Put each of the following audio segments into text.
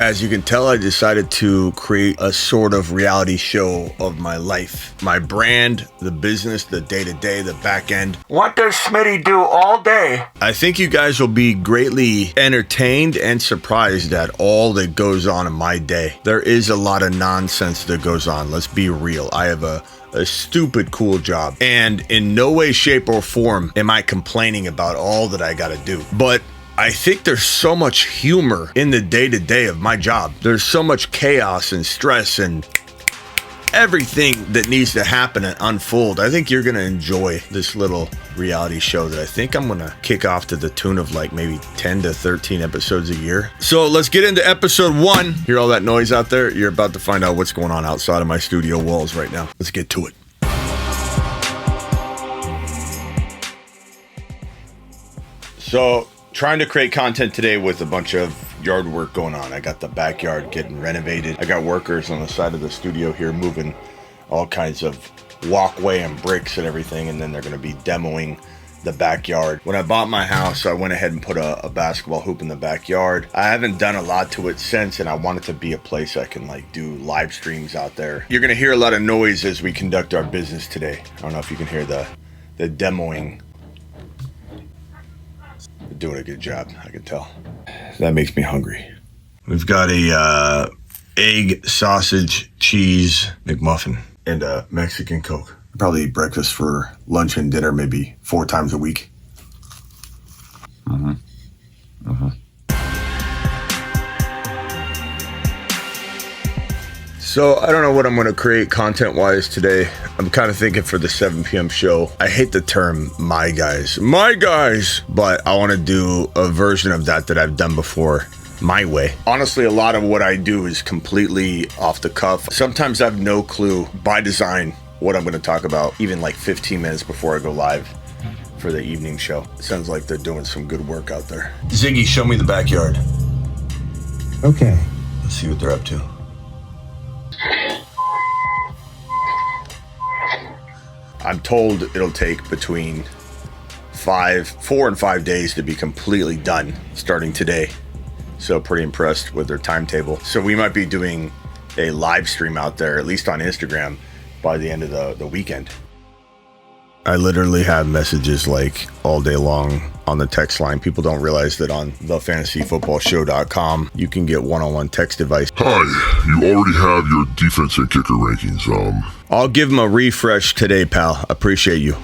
As you can tell, I decided to create a sort of reality show of my life. My brand, the business, the day-to-day, the back end. What does Smitty do all day? I think you guys will be greatly entertained and surprised at all that goes on in my day. There is a lot of nonsense that goes on. Let's be real. I have a stupid cool job. And in no way, shape, or form am I complaining about all that I gotta do. But I think there's so much humor in the day-to-day of my job. There's so much chaos and stress and everything that needs to happen and unfold. I think you're going to enjoy this little reality show that I think I'm going to kick off to the tune of like maybe 10 to 13 episodes a year. So let's get into episode 1. Hear all that noise out there? You're about to find out what's going on outside of my studio walls right now. Let's get to it. So, trying to create content today with a bunch of yard work going on. I got the backyard getting renovated. I got workers on the side of the studio here moving all kinds of walkway and bricks and everything, and then they're going to be demoing the backyard. When I bought my house, I went ahead and put a basketball hoop in the backyard. I haven't done a lot to it since, and I want it to be a place I can like do live streams out there. You're going to hear a lot of noise as we conduct our business today. I don't know if you can hear the demoing. Doing a good job, I can tell. That makes me hungry. We've got a egg, sausage, cheese McMuffin and a Mexican Coke. Probably eat breakfast for lunch and dinner maybe 4 times a week. So I don't know what I'm going to create content-wise today. I'm kind of thinking for the 7 p.m. show. I hate the term my guys, but I want to do a version of that I've done before my way. Honestly, a lot of what I do is completely off the cuff. Sometimes I have no clue by design what I'm going to talk about, even like 15 minutes before I go live for the evening show. It sounds like they're doing some good work out there. Ziggy, show me the backyard. Okay. Let's see what they're up to. I'm told it'll take between 4 and 5 days to be completely done starting today. So pretty impressed with their timetable. So we might be doing a live stream out there, at least on Instagram, by the end of the weekend. I literally have messages like all day long on the text line. People don't realize that on thefantasyfootballshow.com, you can get one-on-one text advice. Hi, you already have your defense and kicker rankings. I'll give them a refresh today, pal. Appreciate you.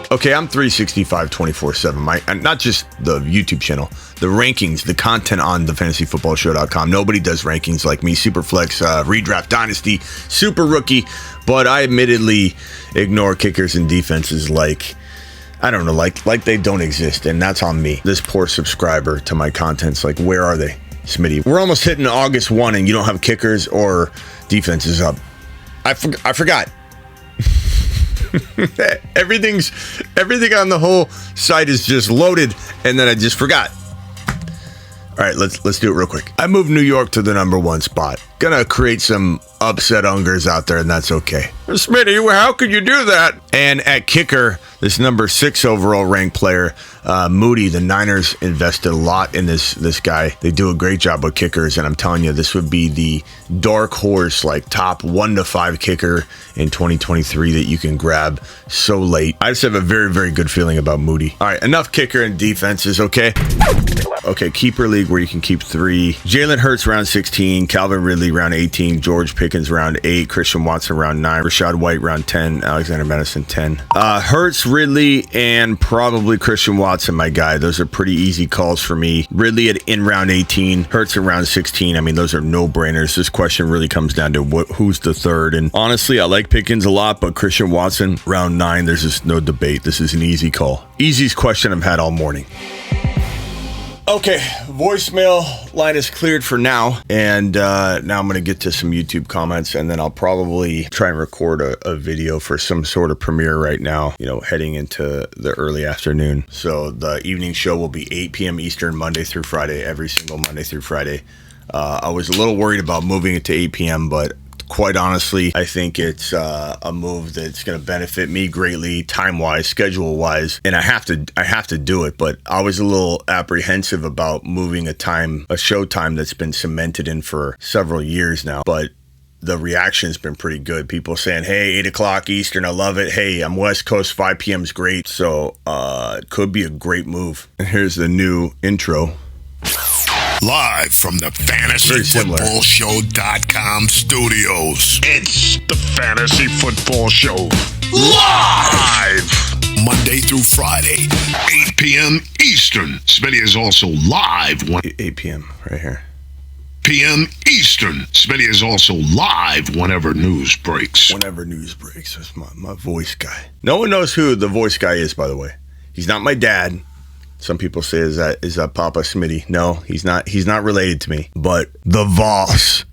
Okay, I'm 365 24/7. Not just the YouTube channel, the rankings, the content on thefantasyfootballshow.com. Nobody does rankings like me. Superflex, Redraft Dynasty, Super Rookie. But I admittedly ignore kickers and defenses like, I don't know, like they don't exist. And that's on me. This poor subscriber to my content's like, where are they, Smitty? We're almost hitting August 1 and you don't have kickers or defenses up. I forgot. Everything on the whole site is just loaded, and then I just forgot. All right, let's do it real quick. I moved New York to the number 1 spot. Gonna create some upset ungers out there, and that's okay. Smitty, how could you do that? And at kicker, this number 6 overall ranked player, Moody, the Niners invested a lot in this guy. They do a great job with kickers, and I'm telling you, this would be the dark horse, like top 1 to 5 kicker in 2023 that you can grab so late. I just have a very, very good feeling about Moody. All right, enough kicker and defenses, okay? Okay, keeper league where you can keep 3. Jalen Hurts round 16, Calvin Ridley round 18, George Pickens round 8, Christian Watson round 9, Rashad White round 10, Alexander Madison 10. Hurts, Ridley, and probably Christian Watson, my guy. Those are pretty easy calls for me. Ridley in round 18, Hurts in round 16. I mean, those are no-brainers. This question really comes down to who's the third. And honestly, I like Pickens a lot, but Christian Watson round 9, there's just no debate. This is an easy call. Easiest question I've had all morning. Okay, voicemail line is cleared for now, and now I'm going to get to some YouTube comments, and then I'll probably try and record a video for some sort of premiere right now, heading into the early afternoon. So the evening show will be 8 p.m. Eastern, Monday through Friday, every single Monday through Friday. I was a little worried about moving it to 8 p.m., but quite honestly, I think it's a move that's going to benefit me greatly, time-wise, schedule-wise, and I have to do it. But I was a little apprehensive about moving a show time that's been cemented in for several years now. But the reaction's been pretty good. People saying, hey, 8 o'clock Eastern, I love it. Hey, I'm West Coast, 5 p.m. is great. So it could be a great move. And here's the new intro. Live from the FantasyFootballShow.com studios. It's the Fantasy Football Show. Live! Monday through Friday, 8 p.m. Eastern. Smitty is also live. 8 p.m. right here. p.m. Eastern. Smitty is also live whenever news breaks. Whenever news breaks. That's my voice guy. No one knows who the voice guy is, by the way. He's not my dad. Some people say, is that Papa Smitty? No, he's not. He's not related to me. But the Voss,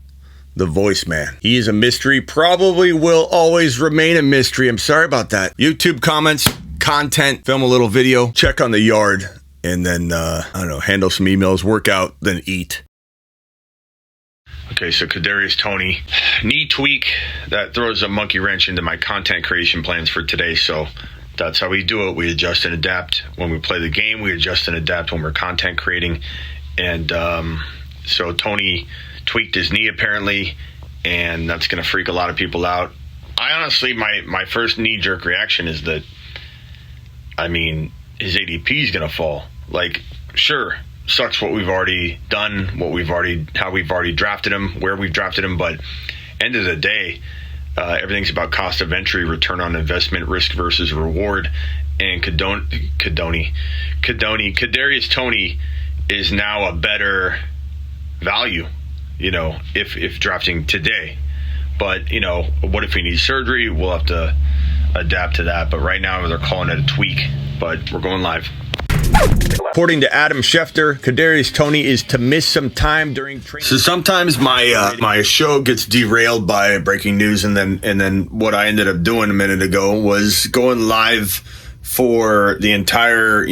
the voice man. He is a mystery. Probably will always remain a mystery. I'm sorry about that. YouTube comments, content, film a little video, check on the yard, and then, I don't know, handle some emails, work out, then eat. Okay, so Kadarius Toney, knee tweak. That throws a monkey wrench into my content creation plans for today, so that's how we do it. We adjust and adapt. When we play the game, we adjust and adapt when we're content creating. And so Toney tweaked his knee apparently, and that's going to freak a lot of people out. I honestly, my first knee-jerk reaction is that, I mean, his ADP is going to fall. Like, sure, sucks what we've already done, how we've already drafted him, where we've drafted him, but end of the day, everything's about cost of entry, return on investment, risk versus reward. And Kadarius Toney is now a better value, if drafting today. But, what if he needs surgery? We'll have to adapt to that. But right now they're calling it a tweak. But we're going live. According to Adam Schefter, Kadarius Toney is to miss some time during training. So sometimes my show gets derailed by breaking news, and then what I ended up doing a minute ago was going live for the entire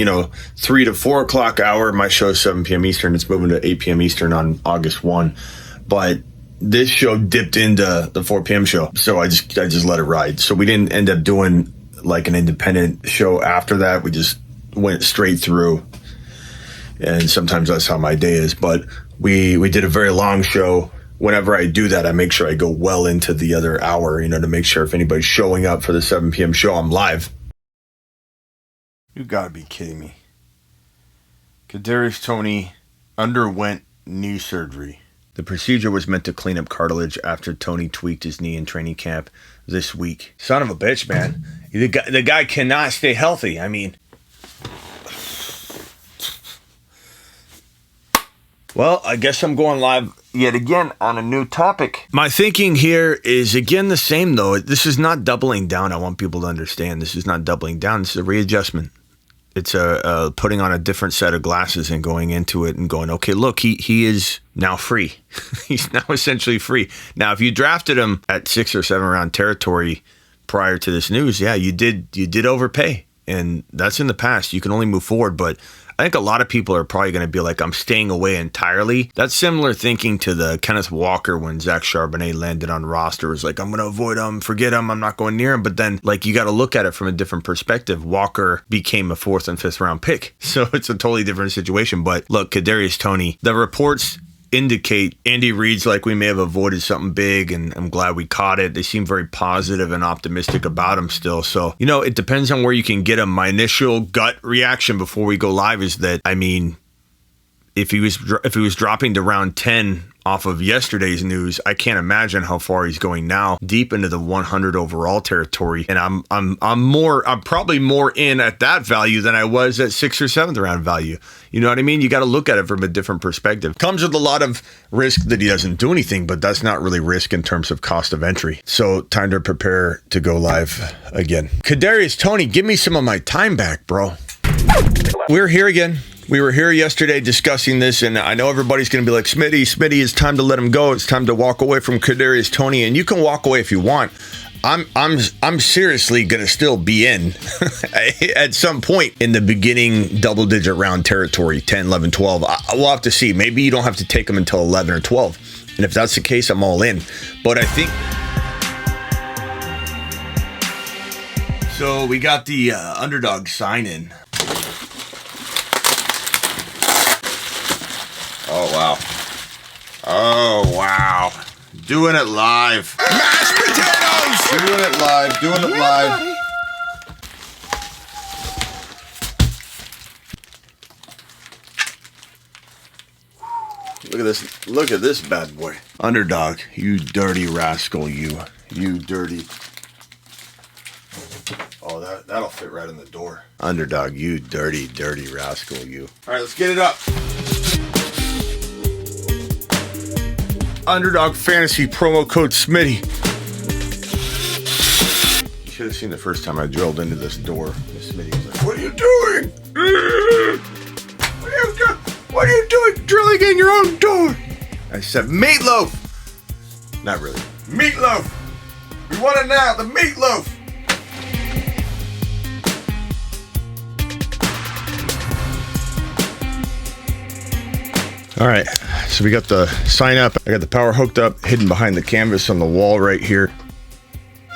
3 to 4 o'clock hour. My show is 7 p.m. Eastern. It's moving to 8 p.m. Eastern on August 1, but this show dipped into the 4 p.m. show, so I just let it ride. So we didn't end up doing like an independent show after that. We just went straight through, and sometimes that's how my day is. But we did a very long show. Whenever I do that, I make sure I go well into the other hour, to make sure if anybody's showing up for the 7 p.m. show, I'm live. You gotta be kidding me. Kadarius Toney underwent knee surgery. The procedure was meant to clean up cartilage after Toney tweaked his knee in training camp this week. Son of a bitch, man. The guy cannot stay healthy. I mean, well, I guess I'm going live yet again on a new topic. My thinking here is, again, the same, though. This is not doubling down. I want people to understand this is not doubling down. This is a readjustment. It's a putting on a different set of glasses and going into it and going, okay, look, he is now free. He's now essentially free. Now, if you drafted him at 6 or 7 round territory prior to this news, yeah, you did overpay. And that's in the past. You can only move forward, but I think a lot of people are probably going to be like, I'm staying away entirely. That's similar thinking to the Kenneth Walker when Zach Charbonnet landed on roster. It was like, I'm going to avoid him, forget him, I'm not going near him. But then, you got to look at it from a different perspective. Walker became a 4th and 5th round pick. So it's a totally different situation. But look, Kadarius Toney, the reports indicate Andy Reid's like we may have avoided something big, and I'm glad we caught it. They seem very positive and optimistic about him still. So, it depends on where you can get him. My initial gut reaction before we go live is that, I mean, if he was dropping to round 10 off of yesterday's news, I can't imagine how far he's going now, deep into the 100 overall territory. And I'm probably more in at that value than I was at 6th or 7th round value. You know what I mean? You got to look at it from a different perspective. Comes with a lot of risk that he doesn't do anything, but that's not really risk in terms of cost of entry. So time to prepare to go live again. Kadarius Toney, give me some of my time back, bro. We're here again. We were here yesterday discussing this, and I know everybody's going to be like, Smitty, it's time to let him go. It's time to walk away from Kadarius Toney, and you can walk away if you want. I'm seriously gonna still be in at some point in the beginning double-digit round territory, 10, 11, 12. We'll have to see. Maybe you don't have to take them until 11 or 12. And if that's the case, I'm all in. But I think... So we got the underdog sign in. Oh, wow. Oh, wow. Doing it live. Mashed potatoes! Doing it live. Doing it live. Buddy. Look at this. Look at this bad boy. Underdog, you dirty rascal, you. You dirty. Oh, that'll fit right in the door. Underdog, you dirty, dirty rascal, you. All right, let's get it up. Underdog Fantasy promo code Smitty. You should have seen the first time I drilled into this door. Smitty was like, "What are you doing? What are you doing drilling in your own door?" I said, "Meatloaf." Not really. Meatloaf. We want it now. The meatloaf. All right, so we got the sign up. I got the power hooked up, hidden behind the canvas on the wall right here.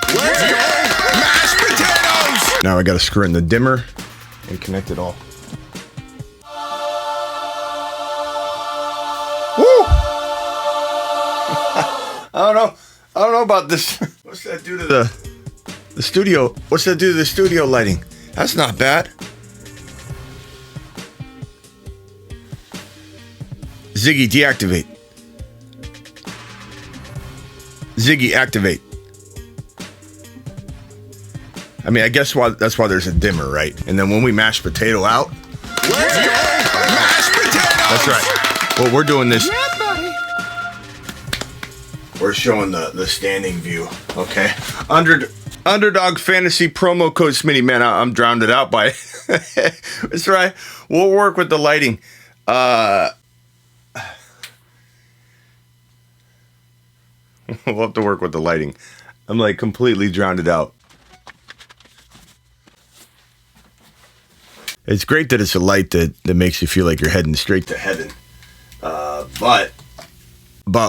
Where's your mashed potatoes? Now I got to screw in the dimmer and connect it all. Woo! I don't know about this. What's that do to the studio? What's that do to the studio lighting? That's not bad. Ziggy, deactivate. Ziggy, activate. I mean, I guess that's why there's a dimmer, right? And then when we mash potato out... Where's your mashed potatoes? That's right. Well, we're doing this... Yeah, buddy. We're showing the standing view, okay? Underdog Fantasy promo code Smitty. Man, I'm drowned it out by... That's right. We'll work with the lighting. We'll have to work with the lighting. I'm like completely drowned it out. It's great that it's a light that makes you feel like you're heading straight to heaven. But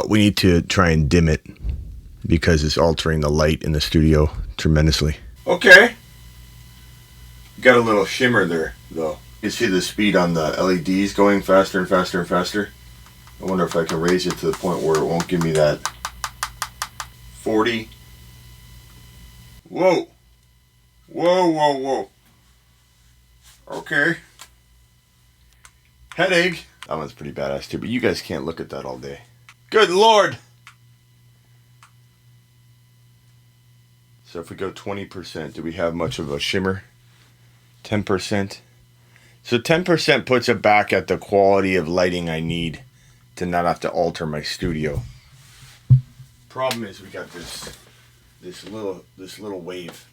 we need to try and dim it because it's altering the light in the studio tremendously. Okay. Got a little shimmer there, though. You see the speed on the LEDs going faster and faster and faster. I wonder if I can raise it to the point where it won't give me that 40. Whoa. Whoa, whoa, whoa. Okay. Headache. That one's pretty badass too, but you guys can't look at that all day. Good Lord. So if we go 20%, do we have much of a shimmer? 10%. So 10% puts it back at the quality of lighting I need to not have to alter my studio. Problem is we got this little wave.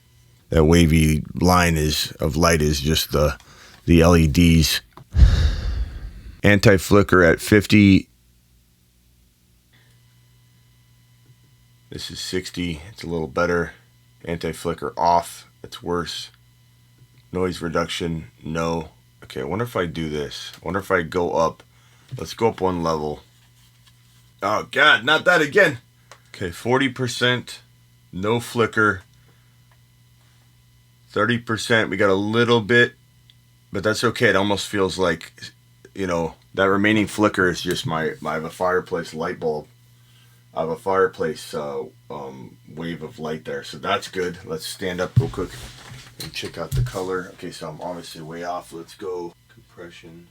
That wavy line of light is just the LEDs. Anti-flicker at 50. This is 60. It's a little better. Anti-flicker off. It's worse. Noise reduction, no. Okay, I wonder if I do this. I wonder if I go up. Let's go up one level. Oh, God, not that again. Okay, 40%, no flicker. 30%, we got a little bit, but that's okay. It almost feels like, you know, that remaining flicker is just I have a fireplace light bulb. I have a fireplace wave of light there, so that's good. Let's stand up real quick and check out the color. Okay, so I'm obviously way off. Let's go compression.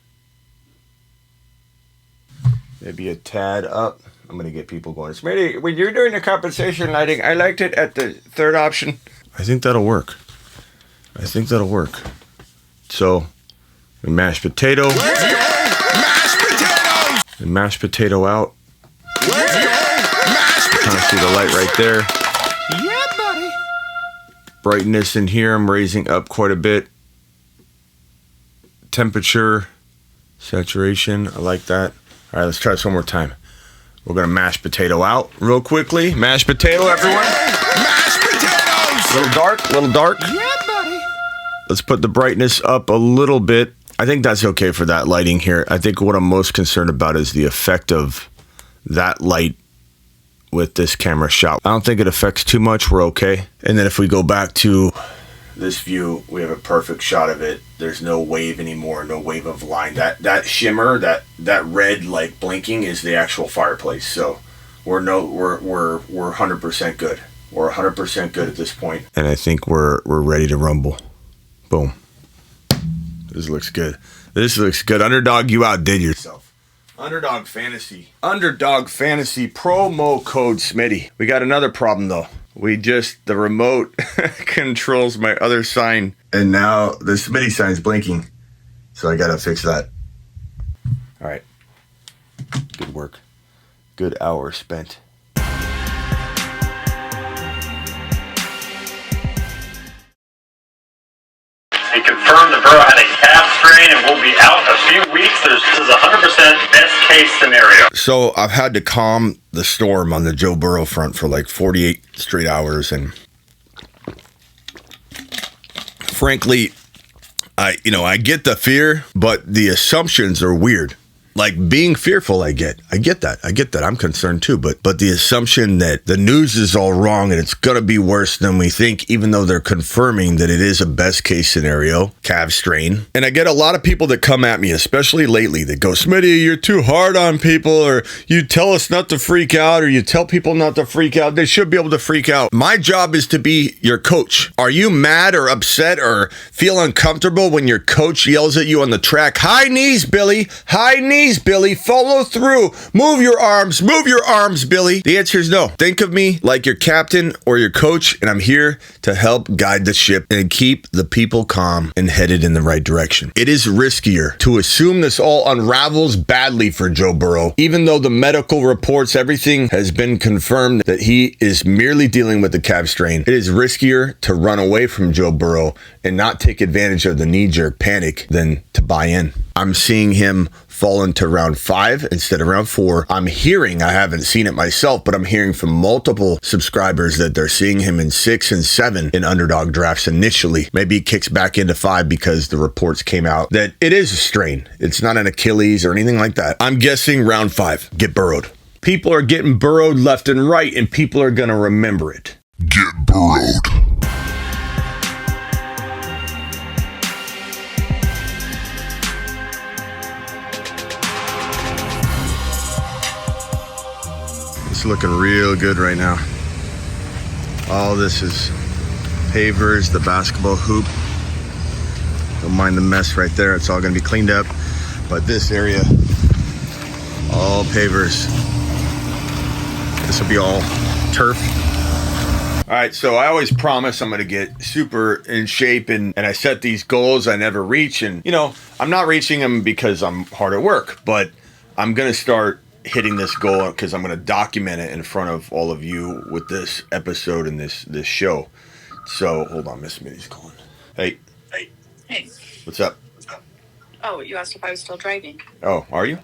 Maybe a tad up. I'm going to get people going. Smitty, when you're doing the compensation lighting, I liked it at the third option. I think that'll work. So, we mash potato. Where's your mashed potatoes? And mash potato out. Where's your mashed potatoes? Kind of see the light right there. Yeah, buddy. Brightness in here, I'm raising up quite a bit. Temperature, saturation, I like that. All right, let's try this one more time. We're going to mash potato out real quickly. Mashed potato, everyone. Mashed potato! Little dark. Yeah, buddy. Let's put the brightness up a little bit. I think that's okay for that lighting here. I think what I'm most concerned about is the effect of that light with this camera shot. I don't think it affects too much. We're okay. And then if we go back to this view, we have a perfect shot of it. There's no wave anymore, no wave of line. That shimmer, that red like blinking is the actual fireplace. So we're 100% good. We're 100% good at this point. And I think we're ready to rumble. Boom. This looks good. This looks good. Underdog, you outdid yourself. Underdog Fantasy promo code Smitty. We got another problem though. The remote controls my other sign. And now the Smitty sign's blinking. So I gotta fix that. All right. Good work. Good hour spent. He confirmed that Burrow had a calf strain and will be out a few weeks. This is 100% best case scenario. So I've had to calm the storm on the Joe Burrow front for like 48 straight hours. And frankly, I get the fear, but the assumptions are weird. Like being fearful, I get that. I'm concerned too, but the assumption that the news is all wrong and it's going to be worse than we think, even though they're confirming that it is a best case scenario, calf strain. And I get a lot of people that come at me, especially lately, that go, Smitty, you're too hard on people, or you tell us not to freak out, or you tell people not to freak out. They should be able to freak out. My job is to be your coach. Are you mad or upset or feel uncomfortable when your coach yells at you on the track, high knees, Billy, high knees, Billy, follow through, move your arms, Billy? The answer is no. Think of me like your captain or your coach, and I'm here to help guide the ship and keep the people calm and headed in the right direction. It is riskier to assume this all unravels badly for Joe Burrow, even though the medical reports, everything has been confirmed that he is merely dealing with the calf strain. It is riskier to run away from Joe Burrow and not take advantage of the knee-jerk panic than to buy in. I'm seeing him fall into round 5 instead of round 4. I haven't seen it myself, but I'm hearing from multiple subscribers that they're seeing him in 6 and 7 in underdog drafts initially. Maybe he kicks back into 5 because the reports came out that it is a strain. It's not an Achilles or anything like that. I'm guessing round 5, get burrowed. People are getting burrowed left and right, and people are going to remember it. Get burrowed. It's looking real good right now. All this is pavers, the basketball hoop. Don't mind the mess right there. It's all going to be cleaned up. But this area, all pavers. This will be all turf. All right, so I always promise I'm going to get super in shape, and I set these goals I never reach. And, I'm not reaching them because I'm hard at work, but I'm going to start hitting this goal because I'm going to document it in front of all of you with this episode and this show. So, hold on, Miss Smitty's calling. Hey. What's up? Oh, you asked if I was still driving. Oh, are you?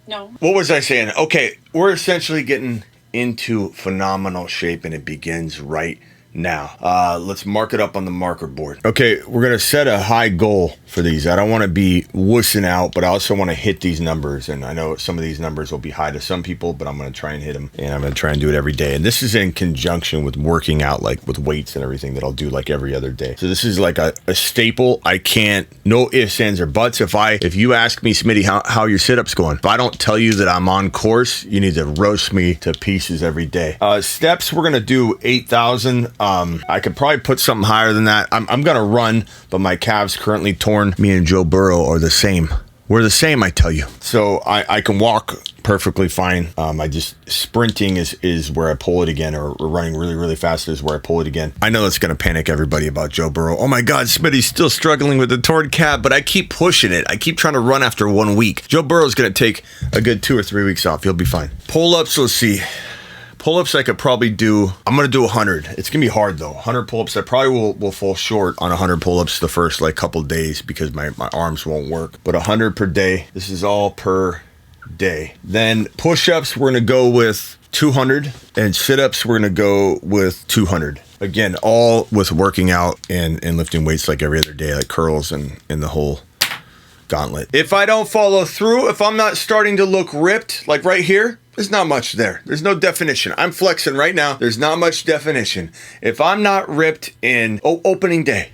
No. What was I saying? Okay, we're essentially getting into phenomenal shape, and it begins right now. Let's mark it up on the marker board. Okay, we're going to set a high goal for these. I don't want to be wussing out, but I also want to hit these numbers. And I know some of these numbers will be high to some people, but I'm going to try and hit them. And I'm going to try and do it every day. And this is in conjunction with working out, like with weights and everything that I'll do like every other day. So this is like a staple. I can't, no ifs, ands, or buts. If you ask me, Smitty, how your sit-ups going? If I don't tell you that I'm on course, you need to roast me to pieces every day. Steps, we're going to do 8,000. I could probably put something higher than that. I'm going to run, but my calf's currently torn. Me and Joe Burrow are the same. We're the same, I tell you. So I can walk perfectly fine. Sprinting is where I pull it again, or running really, really fast is where I pull it again. I know that's going to panic everybody about Joe Burrow. Oh my God, Smitty's still struggling with the torn calf, but I keep pushing it. I keep trying to run after 1 week. Joe Burrow's going to take a good 2 or 3 weeks off. He'll be fine. Pull-ups, let's see. Pull-ups I could probably do, I'm going to do 100. It's going to be hard though. 100 pull-ups, I probably will fall short on 100 pull-ups the first couple days because my arms won't work. But 100 per day, this is all per day. Then push-ups, we're going to go with 200, and sit-ups, we're going to go with 200. Again, all with working out and lifting weights like every other day, like curls and the whole gauntlet. If I don't follow through, if I'm not starting to look ripped, like right here, there's not much there. There's no definition. I'm flexing right now. There's not much definition. If I'm not ripped in opening day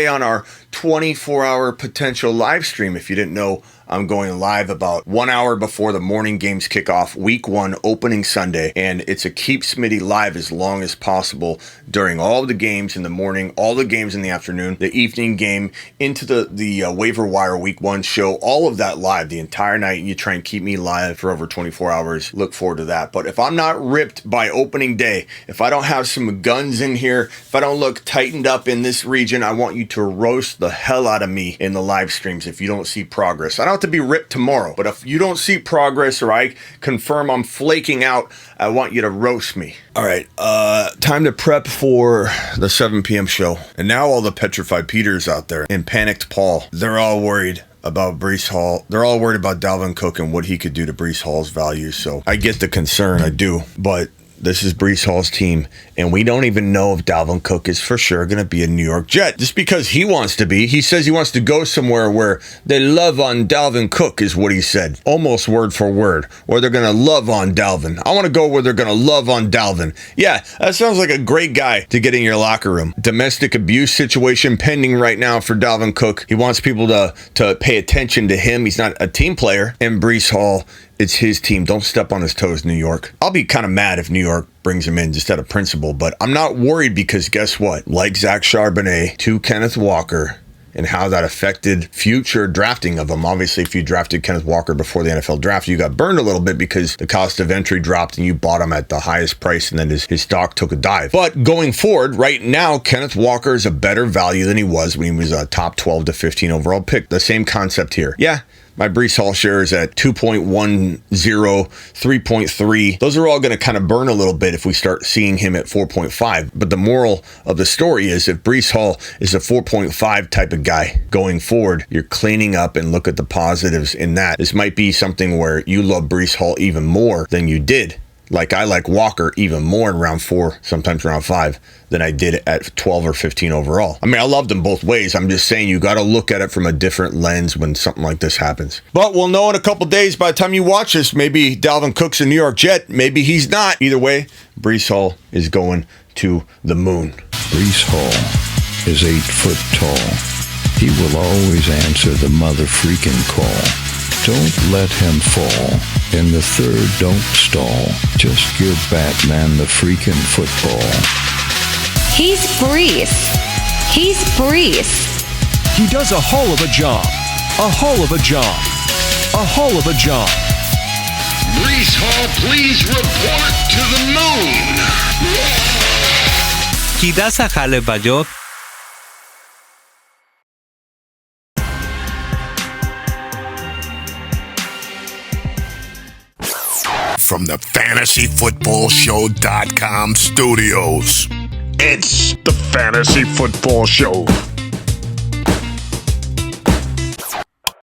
on our 24-hour potential live stream, if you didn't know, I'm going live about 1 hour before the morning games kick off, week 1, opening Sunday, and it's a Keep Smitty live as long as possible during all the games in the morning, all the games in the afternoon, the evening game, into the waiver wire week 1 show, all of that live the entire night. You try and keep me live for over 24 hours. Look forward to that. But if I'm not ripped by opening day, if I don't have some guns in here, if I don't look tightened up in this region, I want you to roast the hell out of me in the live streams if you don't see progress. I don't have to be ripped tomorrow, but if you don't see progress or I confirm I'm flaking out, I want you to roast me. All right, time to prep for the 7 p.m. show. And now all the petrified Peters out there and panicked Paul, they're all worried about Breece Hall. They're all worried about Dalvin Cook and what he could do to Breece Hall's value. So I get the concern, I do, but this is Breece Hall's team, and we don't even know if Dalvin Cook is for sure going to be a New York Jet. Just because he wants to be, he says he wants to go somewhere where they love on Dalvin Cook is what he said, almost word for word, where they're going to love on Dalvin. I want to go where they're going to love on Dalvin. Yeah, that sounds like a great guy to get in your locker room. Domestic abuse situation pending right now for Dalvin Cook. He wants people to pay attention to him. He's not a team player. And Breece Hall, it's his team. Don't step on his toes, New York. I'll be kind of mad if New York brings him in just out of principle, but I'm not worried because guess what? Like Zach Charbonnet to Kenneth Walker and how that affected future drafting of him. Obviously, if you drafted Kenneth Walker before the NFL draft, you got burned a little bit because the cost of entry dropped and you bought him at the highest price and then his stock took a dive. But going forward, right now, Kenneth Walker is a better value than he was when he was a top 12 to 15 overall pick. The same concept here. Yeah. My Breece Hall share is at 2.10, 3.3. Those are all going to kind of burn a little bit if we start seeing him at 4.5. But the moral of the story is if Breece Hall is a 4.5 type of guy going forward, you're cleaning up and look at the positives in that. This might be something where you love Breece Hall even more than you did. Like I like Walker even more in round 4, sometimes round 5, than I did at 12 or 15 overall. I mean, I love them both ways. I'm just saying you got to look at it from a different lens when something like this happens. But we'll know in a couple days by the time you watch this. Maybe Dalvin Cook's a New York Jet. Maybe he's not. Either way, Breece Hall is going to the moon. Breece Hall is 8 foot tall. He will always answer the mother freaking call. Don't let him fall. In the third, don't stall. Just give Batman the freaking football. He's Breece. He's Breece. He does a whole of a job. A whole of a job. A whole of a job. Breece Hall, please report to the moon. He does a hell of a job. From the FantasyFootballShow.com studios, it's the Fantasy Football Show.